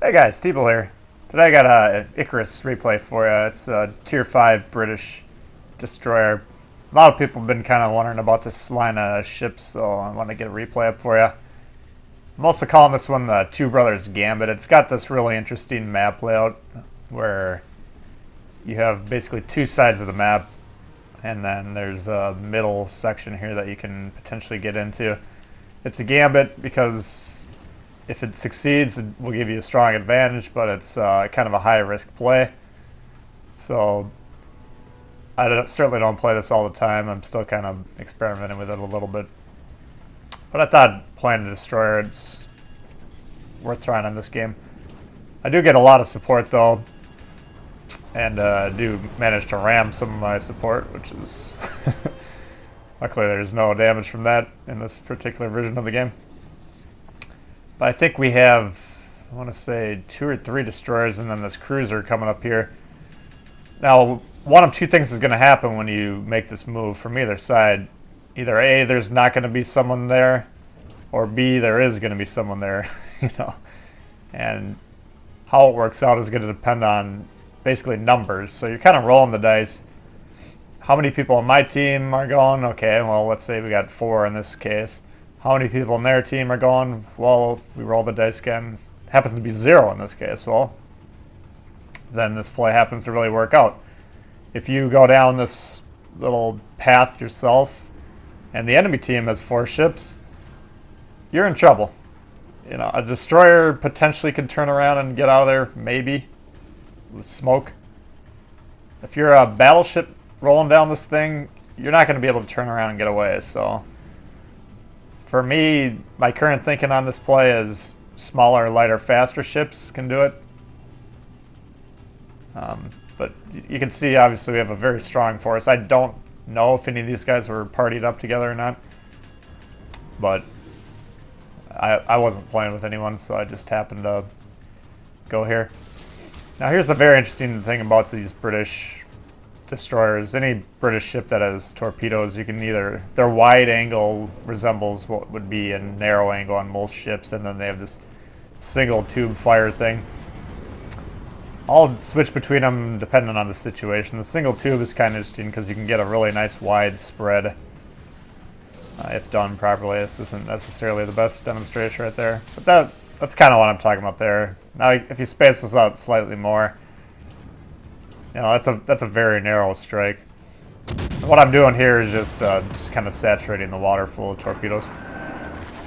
Hey guys, Teeble here. Today I got a Icarus replay for you. It's a Tier 5 British destroyer. A lot of people have been kind of wondering about this line of ships, so I want to get a replay up for you. I'm also calling this one the Two Brothers Gambit. It's got this really interesting map layout where you have basically two sides of the map, and then there's a middle section here that you can potentially get into. It's a Gambit because if it succeeds, it will give you a strong advantage, but it's kind of a high-risk play. So I certainly don't play this all the time. I'm still kind of experimenting with it a little bit. But I thought playing a destroyer, it's worth trying on this game. I do get a lot of support, though, and do manage to ram some of my support, which is... Luckily, there's no damage from that in this particular version of the game. But I think we have, I want to say, 2 or 3 destroyers and then this cruiser coming up here. Now, one of two things is going to happen when you make this move from either side. Either A, there's not going to be someone there, or B, there is going to be someone there, you know. And how it works out is going to depend on basically numbers. So you're kind of rolling the dice. How many people on my team are going? Okay, well, let's say we got 4 in this case. How many people on their team are going? Well, we roll the dice again. Happens to be 0 in this case. Well, then this play happens to really work out. If you go down this little path yourself and the enemy team has 4 ships, you're in trouble. You know, a destroyer potentially could turn around and get out of there, maybe, with smoke. If you're a battleship rolling down this thing, you're not going to be able to turn around and get away. So for me, my current thinking on this play is smaller, lighter, faster ships can do it. But you can see, obviously, we have a very strong force. I don't know if any of these guys were partied up together or not. But I wasn't playing with anyone, so I just happened to go here. Now, here's a very interesting thing about these British destroyers. Any British ship that has torpedoes, you can either, their wide angle resembles what would be a narrow angle on most ships, and then they have this single tube fire thing. I'll switch between them depending on the situation. The single tube is kind of interesting because you can get a really nice wide spread if done properly. This isn't necessarily the best demonstration right there, but that's kind of what I'm talking about there. Now, if you space this out slightly more, you know, that's a very narrow strike. What I'm doing here is just kind of saturating the water full of torpedoes.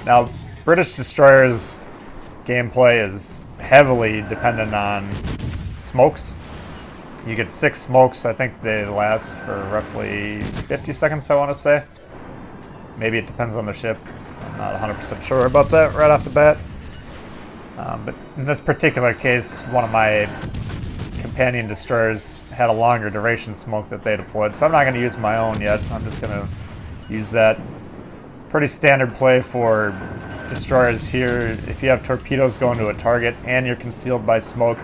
Now, British destroyers' gameplay is heavily dependent on smokes. You get 6 smokes. I think they last for roughly 50 seconds, I want to say. Maybe it depends on the ship. I'm not 100% sure about that right off the bat. But in this particular case, one of my companion destroyers had a longer duration smoke that they deployed, so I'm not going to use my own yet. I'm just going to use that. Pretty standard play for destroyers here. If you have torpedoes going to a target and you're concealed by smoke,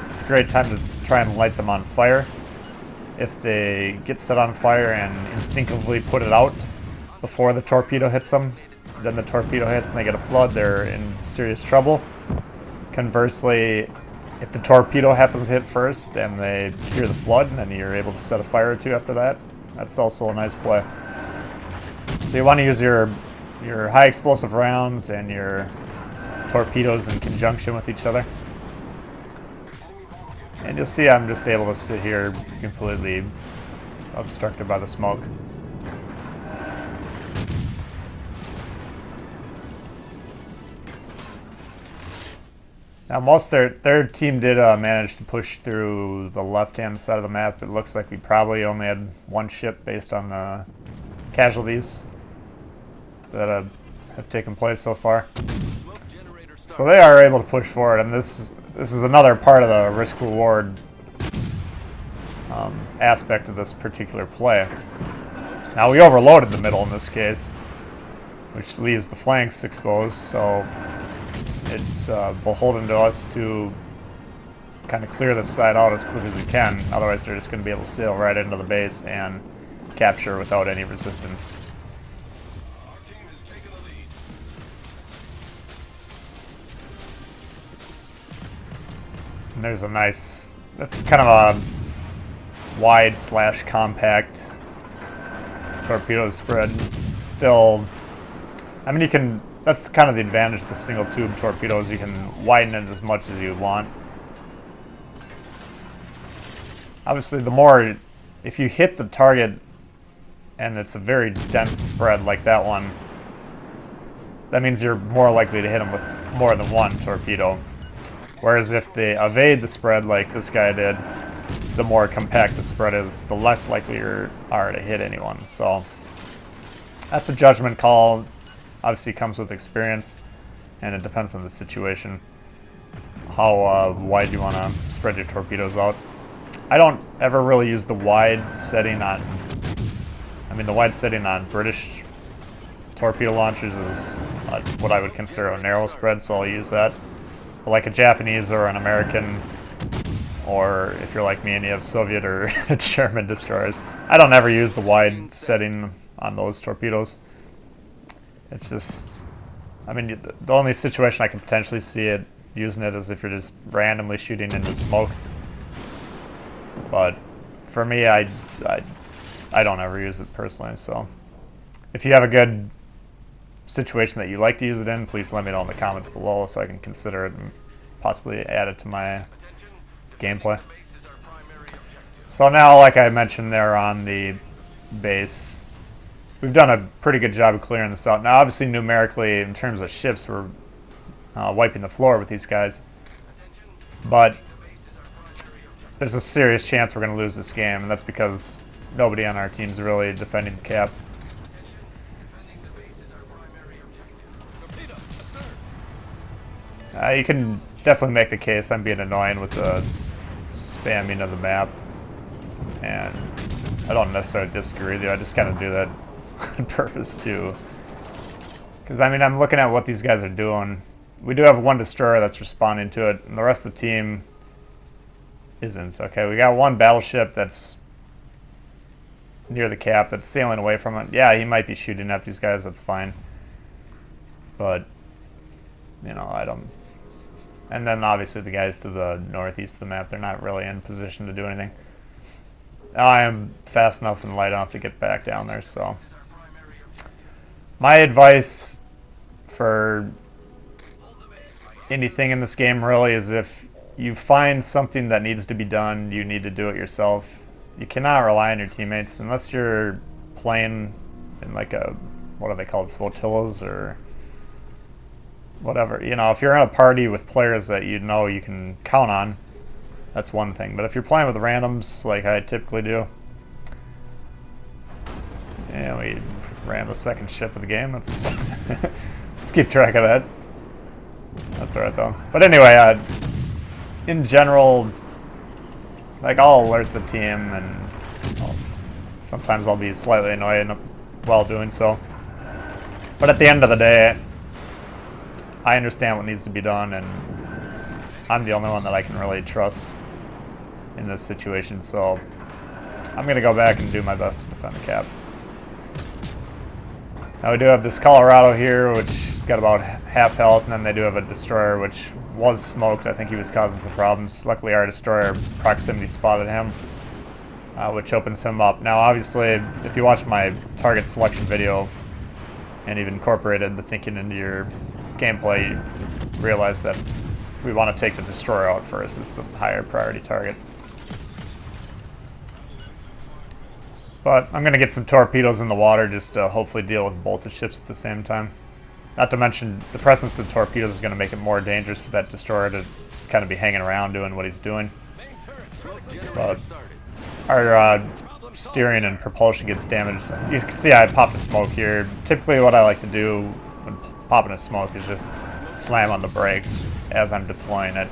it's a great time to try and light them on fire. If they get set on fire and instinctively put it out before the torpedo hits them, then the torpedo hits and they get a flood, they're in serious trouble. Conversely, if the torpedo happens to hit first and they hear the flood, and then you're able to set a fire or 2 after that, that's also a nice play. So you want to use your high explosive rounds and your torpedoes in conjunction with each other. And you'll see I'm just able to sit here completely obstructed by the smoke. Now, most their team did manage to push through the left-hand side of the map. It looks like we probably only had 1 ship based on the casualties that have taken place so far. So they are able to push forward, and this is another part of the risk-reward aspect of this particular play. Now, we overloaded the middle in this case, which leaves the flanks exposed, so it's beholden to us to kind of clear this side out as quickly as we can. Otherwise, they're just going to be able to sail right into the base and capture without any resistance. And there's a nice, that's kind of a wide / compact torpedo spread. Still, I mean, you can, that's kind of the advantage of the single tube torpedoes. You can widen it as much as you want. Obviously, the more, if you hit the target and it's a very dense spread like that one, that means you're more likely to hit them with more than one torpedo. Whereas if they evade the spread like this guy did, the more compact the spread is, the less likely you are to hit anyone. So that's a judgment call. Obviously comes with experience, and it depends on the situation, how wide you want to spread your torpedoes out. I don't ever really use the wide setting on, the wide setting on British torpedo launchers is what I would consider a narrow spread, so I'll use that. But like a Japanese or an American, or if you're like me and you have Soviet or German destroyers, I don't ever use the wide setting on those torpedoes. It's just, the only situation I can potentially see it using it is if you're just randomly shooting into smoke. But for me, I don't ever use it personally. So if you have a good situation that you like to use it in, please let me know in the comments below so I can consider it and possibly add it to my gameplay. So now, like I mentioned there on the base, we've done a pretty good job of clearing this out. Now, obviously, numerically, in terms of ships, we're wiping the floor with these guys. But there's a serious chance we're going to lose this game, and that's because nobody on our team is really defending the cap. You can definitely make the case I'm being annoying with the spamming of the map, and I don't necessarily disagree with you. I just kind of do that on purpose too, because I'm looking at what these guys are doing. We do have one destroyer that's responding to it, and the rest of the team isn't. Okay, we got one battleship that's near the cap that's sailing away from it. Yeah, he might be shooting at these guys, that's fine, but I don't. And then obviously the guys to the northeast of the map, they're not really in position to do anything. I am fast enough and light enough to get back down there, so my advice for anything in this game really is, if you find something that needs to be done, you need to do it yourself. You cannot rely on your teammates unless you're playing in like a, what are they called, flotillas or whatever. If you're in a party with players that you can count on, that's one thing. But if you're playing with randoms like I typically do, and we ran the second ship of the game, let's keep track of that. That's alright though. But anyway, in general, like, I'll alert the team, and sometimes I'll be slightly annoyed while doing so. But at the end of the day, I understand what needs to be done, and I'm the only one that I can really trust in this situation, so I'm going to go back and do my best to defend the cap. Now we do have this Colorado here, which has got about half health, and then they do have a destroyer which was smoked. I think he was causing some problems. Luckily our destroyer proximity spotted him, which opens him up. Now obviously, if you watch my target selection video and you've incorporated the thinking into your gameplay, you realize that we want to take the destroyer out first as the higher priority target. But I'm going to get some torpedoes in the water just to hopefully deal with both the ships at the same time. Not to mention, the presence of torpedoes is going to make it more dangerous for that destroyer to just kind of be hanging around doing what he's doing. But our steering and propulsion gets damaged. You can see I popped a smoke here. Typically what I like to do when popping a smoke is just slam on the brakes as I'm deploying it.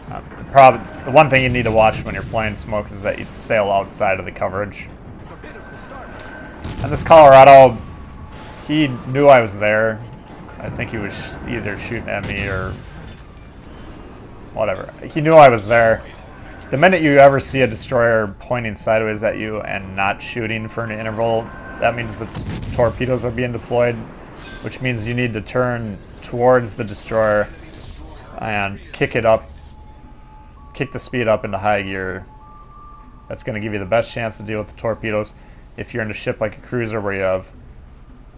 The one thing you need to watch when you're playing smoke is that you sail outside of the coverage. And this Colorado, he knew I was there. I think he was either shooting at me or whatever. He knew I was there. The minute you ever see a destroyer pointing sideways at you and not shooting for an interval, that means that torpedoes are being deployed, which means you need to turn towards the destroyer and kick it up kick the speed up into high gear. That's going to give you the best chance to deal with the torpedoes. If you're in a ship like a cruiser where you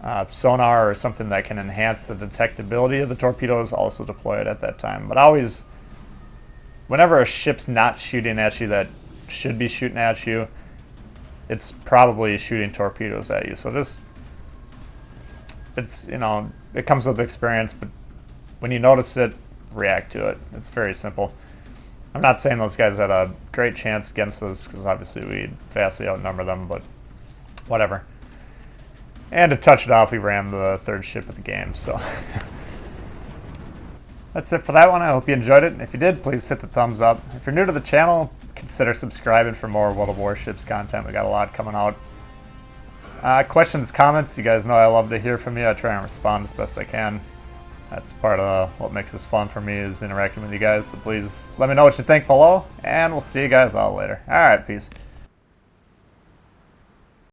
have sonar or something that can enhance the detectability of the torpedoes, also deploy it at that time. But always, whenever a ship's not shooting at you that should be shooting at you, it's probably shooting torpedoes at you. So just, it's, you know, it comes with experience, but when you notice it, react to it. It's very simple. I'm not saying those guys had a great chance against us, because obviously we vastly outnumber them, but whatever. And to touch it off, we rammed the third ship of the game, so. That's it for that one. I hope you enjoyed it. If you did, please hit the thumbs up. If you're new to the channel, consider subscribing for more World of Warships content. We got a lot coming out. Questions, comments, you guys know I love to hear from you. I try and respond as best I can. That's part of what makes this fun for me, is interacting with you guys. So please let me know what you think below, and we'll see you guys all later. Alright, peace.